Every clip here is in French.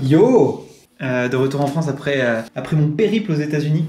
Yo! De retour en France après mon périple aux États-Unis.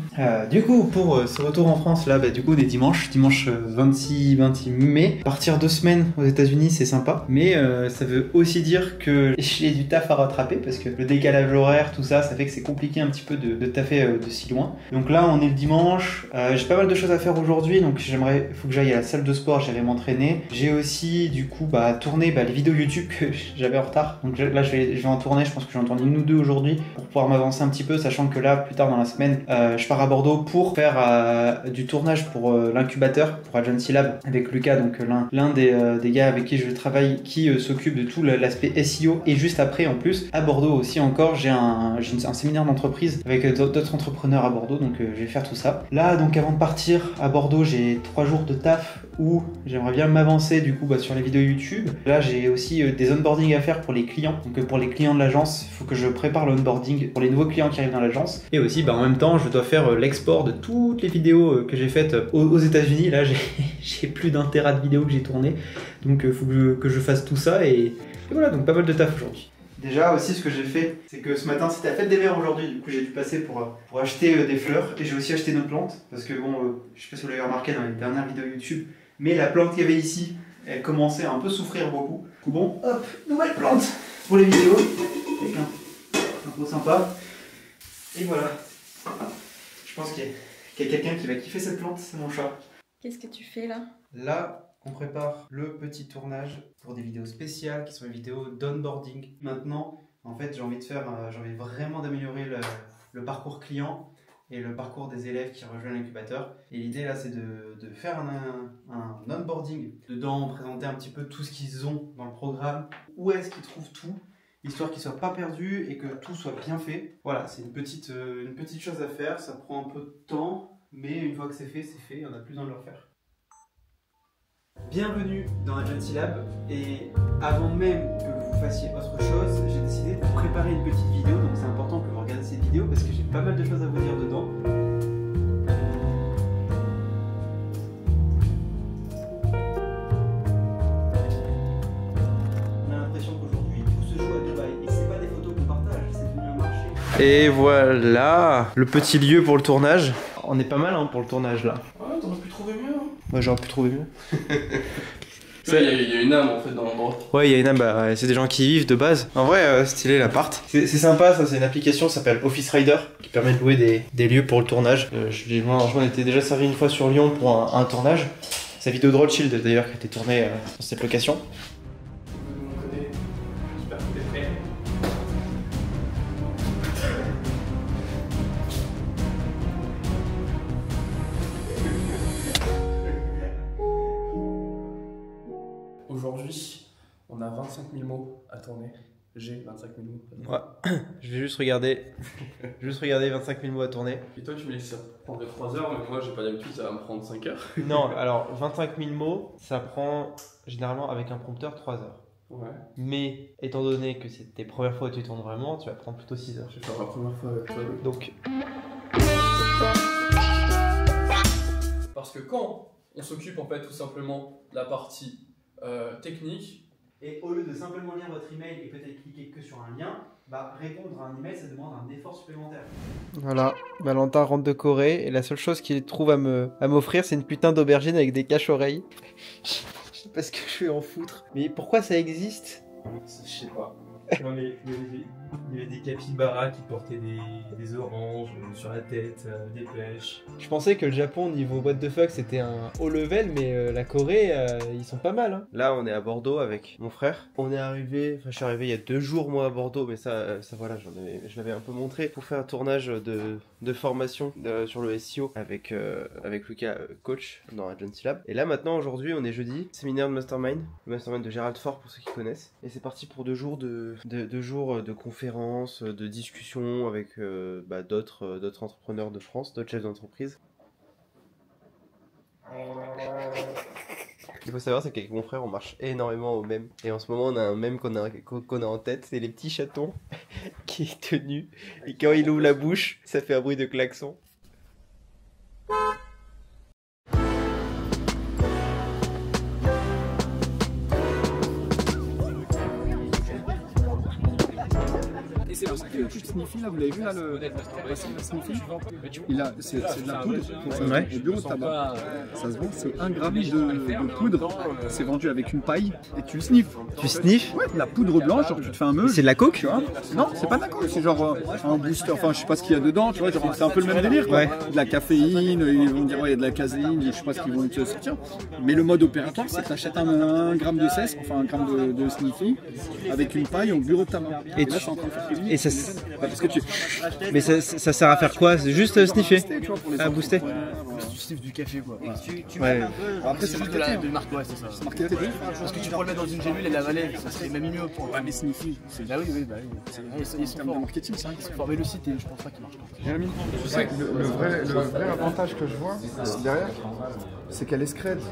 Du coup, pour ce retour en France, là, du coup, on est dimanche 26 mai. Partir 2 semaines aux États-Unis, c'est sympa, mais ça veut aussi dire que j'ai du taf à rattraper parce que le décalage horaire, tout ça, ça fait que c'est compliqué un petit peu de taffer de si loin. Donc là, on est le dimanche. J'ai pas mal de choses à faire aujourd'hui, donc faut que j'aille à la salle de sport, j'irai m'entraîner. J'ai aussi, du coup, tourné les vidéos YouTube que j'avais en retard. Donc là, je vais en tourner. Je pense que j'en tourne une ou deux aujourd'hui, pour pouvoir m'avancer un petit peu, sachant que là, plus tard dans la semaine, je pars à Bordeaux pour faire du tournage pour l'incubateur, pour Agency Lab, avec Lucas, donc l'un des gars avec qui je travaille, qui s'occupe de tout l'aspect SEO. Et juste après, en plus, à Bordeaux aussi encore, j'ai un séminaire d'entreprise avec d'autres entrepreneurs à Bordeaux, donc je vais faire tout ça. Là, donc avant de partir à Bordeaux, j'ai 3 jours de taf où j'aimerais bien m'avancer du coup sur les vidéos YouTube. Là, j'ai aussi des onboarding à faire pour les clients. Donc pour les clients de l'agence, il faut que je prépare l'onboarding pour les nouveaux clients qui arrivent dans l'agence. Et aussi, en même temps, je dois faire l'export de toutes les vidéos que j'ai faites aux États-Unis. Là, j'ai plus d'un téra de vidéos que j'ai tournées. Donc il faut que je fasse tout ça. Et voilà, donc pas mal de taf aujourd'hui. Déjà aussi, ce que j'ai fait, c'est que ce matin c'était la fête des mères aujourd'hui, du coup j'ai dû passer pour acheter des fleurs, et j'ai aussi acheté nos plantes, parce que je sais pas si vous l'avez remarqué dans les dernières vidéos YouTube, mais la plante qu'il y avait ici, elle commençait à un peu souffrir beaucoup. Du coup hop, nouvelle plante pour les vidéos, avec un pot sympa, et voilà. Je pense qu'il y a quelqu'un qui va kiffer cette plante, c'est mon chat. Qu'est-ce que tu fais là? Là, on prépare le petit tournage pour des vidéos spéciales qui sont des vidéos d'onboarding. Maintenant, en fait, j'ai envie vraiment d'améliorer le parcours client et le parcours des élèves qui rejoignent l'incubateur. Et l'idée là, c'est de faire un onboarding. Dedans, présenter un petit peu tout ce qu'ils ont dans le programme, où est-ce qu'ils trouvent tout, histoire qu'ils ne soient pas perdus et que tout soit bien fait. Voilà, c'est une petite chose à faire, ça prend un peu de temps, mais une fois que c'est fait, on n'a plus besoin de le refaire. Bienvenue dans Agency Lab, et avant même que vous fassiez autre chose, j'ai décidé de vous préparer une petite vidéo, donc c'est important que vous regardiez cette vidéo parce que j'ai pas mal de choses à vous dire dedans. On a l'impression qu'aujourd'hui tout se joue à Dubaï, et c'est pas des photos qu'on partage, c'est devenu un marché. Et voilà, le petit lieu pour le tournage. On est pas mal pour le tournage là. Ouais, t'aurais pu trouver mieux. Ouais, j'aurais pu trouver mieux. Il y a une âme en fait dans l'endroit. Ouais, il y a une âme, c'est des gens qui y vivent de base. En vrai, stylé l'appart. C'est sympa, ça, c'est une application qui s'appelle Office Rider qui permet de louer des lieux pour le tournage. Je m'en étais déjà servi une fois sur Lyon pour un tournage. C'est la vidéo de Rothschild d'ailleurs qui a été tournée dans cette location. De mon côté, j'espère que t'es prêt. Aujourd'hui, on a 25 000 mots à tourner. J'ai 25 000 mots à tourner. Ouais, je vais juste regarder 25 000 mots à tourner. Et toi, tu me laisses ça prendre 3 heures, mais moi, j'ai pas d'habitude, ça va me prendre 5 heures. Non, alors 25 000 mots, ça prend généralement avec un prompteur 3 heures. Ouais. Mais étant donné que c'est tes premières fois que tu tournes vraiment, tu vas prendre plutôt 6 heures. Je vais faire ma première fois avec toi. Donc, parce que quand on s'occupe en fait tout simplement de la partie technique, et au lieu de simplement lire votre email et peut-être cliquer que sur un lien, répondre à un email, ça demande un effort supplémentaire. Voilà, Valentin rentre de Corée et la seule chose qu'il trouve à m'offrir, c'est une putain d'aubergine avec des cache-oreilles. Je sais pas ce que je fais en foutre. Mais pourquoi ça existe? je sais pas. Non mais il y avait des capybaras qui portaient des oranges sur la tête, des pêches. Je pensais que le Japon niveau what the fuck c'était un haut level, mais la Corée ils sont pas mal. Là on est à Bordeaux avec mon frère. Je suis arrivé il y a 2 jours moi à Bordeaux, mais ça voilà, je l'avais un peu montré pour faire un tournage de formation sur le SEO avec Lucas, coach dans Agency Lab. Et là maintenant aujourd'hui on est jeudi, séminaire de Mastermind, le Mastermind de Gérald Fort pour ceux qui connaissent. Et c'est parti pour 2 jours de conférences, de discussions avec d'autres entrepreneurs de France, d'autres chefs d'entreprise. Il faut savoir, c'est qu'avec mon frère, on marche énormément au mème. Et en ce moment, on a un mème qu'on a en tête, c'est les petits chatons qui est tenu. Et quand il ouvre la bouche, ça fait un bruit de klaxon. Et c'est pour ça que tu sniffis là, vous l'avez vu là, le sniffy? C'est de la poudre. Ouais. Au bureau de tabac, ça se vend, c'est 1 gramme de poudre. C'est vendu avec une paille et tu sniffes. Tu sniffes? Ouais, de la poudre blanche, genre tu te fais un meule. C'est de la coke? Tu vois? Non, c'est pas de la coke, c'est genre un booster, enfin je sais pas ce qu'il y a dedans, tu vois, genre c'est un peu le même délire quoi. Ouais. De la caféine, ils vont dire ouais, il y a de la caséine, je sais pas ce qu'ils vont te sortir. Mais le mode opératoire, c'est que tu achètes 1 gramme de cesse, enfin 1 gramme de sniffy, avec une paille au bureau de tabac. Et là, je suis en train de faire cuisiner. Et ça, Parce que tu. mais ça sert à faire quoi? C'est juste sniffer? À booster? Tu sniffes du café quoi. Ouais. Après, C'est juste de la marque, ouais, c'est ça. c'est marqué à télé. Parce que tu pourrais le mettre dans une gélule et l'avaler, ça serait même mieux pour. Ouais, mais sniffy, Bah oui, oui, bah oui. Ils en sont termes de forts. marketing, c'est vrai. Ils sont forts. Mais le site, je pense pas qu'il marche pas. Je sais que le vrai avantage que je vois derrière, c'est qu'elle est scred. Ouais.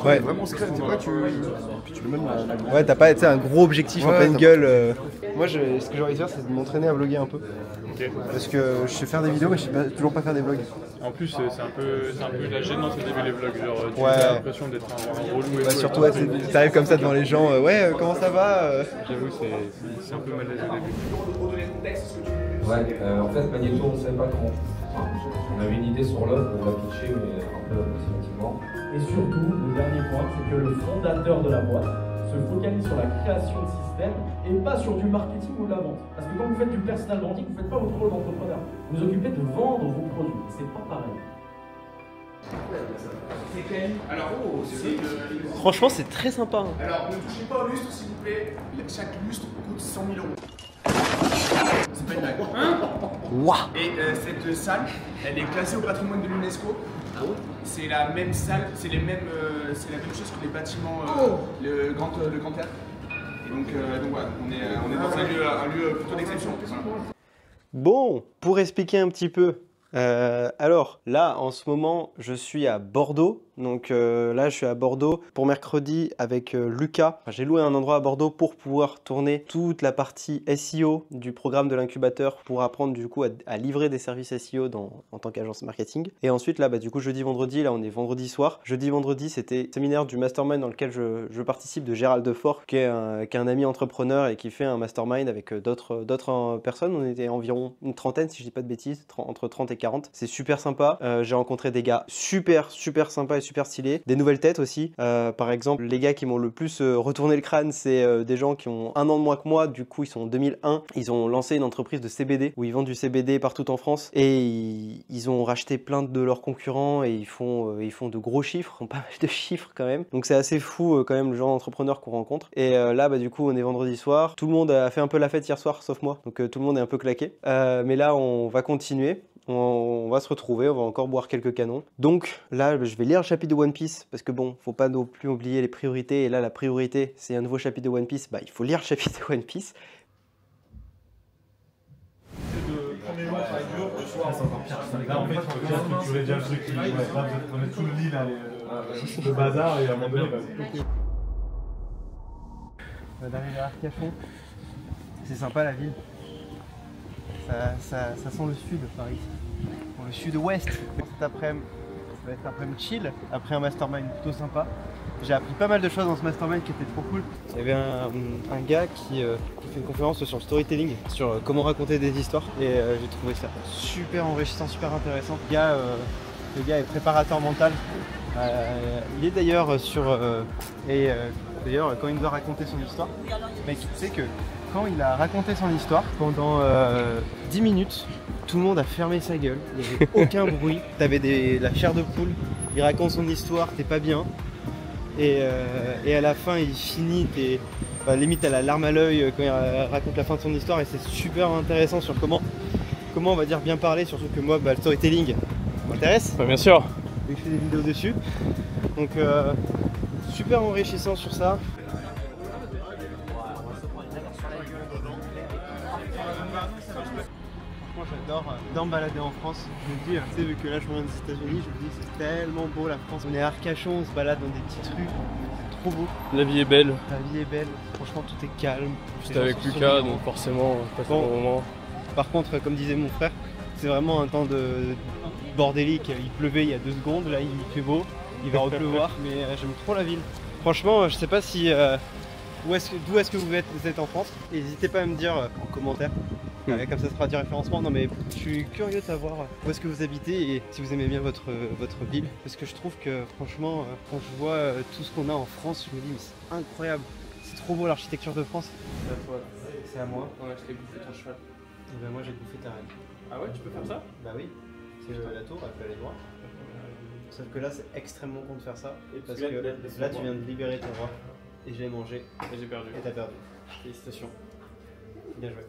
Elle est vraiment scred. C'est pas tu le mets dans Ouais, t'as pas été un gros objectif en Ouais, pleine t'as gueule. Moi, ce que j'ai envie de faire, c'est de m'entraîner à vloguer un peu. Parce que je sais faire des vidéos, mais je sais toujours pas faire des vlogs. En plus, c'est un peu la gênance au début les vlogs. Genre, tu Ouais. as l'impression d'être un relou et tout. Surtout, ouais, t'arrives comme ça devant les gens. Ouais, comment ça va? J'avoue, c'est un peu malaise au début. Ouais, en fait, Magneto, on ne savait pas quand. Enfin, on avait une idée sur l'œuvre, on l'a pitché, mais un peu approximativement. Et surtout, le dernier point, c'est que le fondateur de la boîte se focalise sur la création de systèmes et pas sur du marketing ou de la vente. Parce que quand vous faites du personal branding, vous ne faites pas votre rôle d'entrepreneur. Vous vous occupez de vendre vos produits. C'est pas pareil. Franchement, c'est très sympa. Alors, ne touchez pas au lustre, s'il vous plaît. Chaque lustre coûte 100 000 euros. C'est pas une blague. Waouh! Et cette salle, elle est classée au patrimoine de l'UNESCO. C'est la même salle, c'est la même chose que les bâtiments, le grand théâtre. Et donc voilà, on est dans un lieu plutôt d'exception. Voilà. Bon, pour expliquer un petit peu, alors là en ce moment je suis à Bordeaux, donc là je suis à Bordeaux pour mercredi avec Lucas. Enfin, j'ai loué un endroit à Bordeaux pour pouvoir tourner toute la partie SEO du programme de l'incubateur pour apprendre du coup à livrer des services SEO en tant qu'agence marketing. Et ensuite là du coup jeudi vendredi, là on est vendredi soir. Jeudi vendredi c'était séminaire du mastermind dans lequel je participe de Gérald Defort qui est un ami entrepreneur et qui fait un mastermind avec d'autres personnes. On était environ une trentaine si je dis pas de bêtises, entre 30 et 40. C'est super sympa. J'ai rencontré des gars super sympas et super stylés. Des nouvelles têtes aussi. Par exemple, les gars qui m'ont le plus retourné le crâne, c'est des gens qui ont 1 an de moins que moi. Du coup, ils sont en 2001. Ils ont lancé une entreprise de CBD où ils vendent du CBD partout en France. Et ils ont racheté plein de leurs concurrents et ils font de gros chiffres, pas mal de chiffres quand même. Donc c'est assez fou quand même le genre d'entrepreneur qu'on rencontre. Et là, du coup, on est vendredi soir. Tout le monde a fait un peu la fête hier soir, sauf moi. Donc tout le monde est un peu claqué. Mais là, on va continuer. On va se retrouver, on va encore boire quelques canons. Donc là, je vais lire le chapitre de One Piece parce que bon, faut pas non plus oublier les priorités. Et là, la priorité, c'est un nouveau chapitre de One Piece. Il faut lire le chapitre de One Piece. Là, en fait, tu aurais déjà le truc. Là, vous prenez tout le lit, là, le bazar, et à un moment donné, On va d'arriver à Arcachon. C'est sympa la ville. Ça sent le sud, Paris. Bon, le sud-ouest. Cet après-midi, ça va être un après-midi chill, après un mastermind plutôt sympa. J'ai appris pas mal de choses dans ce mastermind qui était trop cool. Il y avait un gars qui fait une conférence sur le storytelling, sur comment raconter des histoires. Et j'ai trouvé ça super enrichissant, super intéressant. Le gars est préparateur mental. Il est d'ailleurs d'ailleurs, quand il nous a raconté son histoire, mec, tu sais que quand il a raconté son histoire, pendant 10 minutes, tout le monde a fermé sa gueule, il n'y avait aucun bruit, t'avais la chair de poule, il raconte son histoire, t'es pas bien, et à la fin il finit, limite à la larme à l'œil quand il raconte la fin de son histoire, et c'est super intéressant sur comment on va dire bien parler, surtout que moi le storytelling m'intéresse. bien sûr. Et je fais des vidéos dessus, donc super enrichissant sur ça. Moi j'adore me balader en France. Je me dis, tu sais, vu que là je reviens des États-Unis, je me dis c'est tellement beau la France. On est à Arcachon, on se balade dans des petites rues, c'est trop beau. La vie est belle. La vie est belle, franchement tout est calme. J'étais avec Lucas, donc forcément, je passe un bon moment. Par contre, comme disait mon frère, c'est vraiment un temps de bordélique. Il pleuvait il y a 2 secondes, là il fait beau, il va repleuvoir, mais j'aime trop la ville. Franchement, je sais pas si d'où est-ce que vous êtes en France. N'hésitez pas à me dire en commentaire Comme ça sera du référencement. Non mais je suis curieux de savoir où est-ce que vous habitez et si vous aimez bien votre ville. Parce que je trouve que franchement, quand je vois tout ce qu'on a en France, je me dis mais c'est incroyable. C'est trop beau l'architecture de France. C'est à toi. C'est à moi. Ouais, je t'ai bouffé ton cheval. Et ben moi j'ai bouffé ta reine. Ah ouais, tu peux faire ça? Bah oui. C'est la tour, elle peut aller droit. Sauf que là c'est extrêmement con de faire ça. Parce que là tu viens de libérer ton roi. Et j'ai mangé. Et j'ai perdu. Et t'as perdu. Félicitations. Bien joué.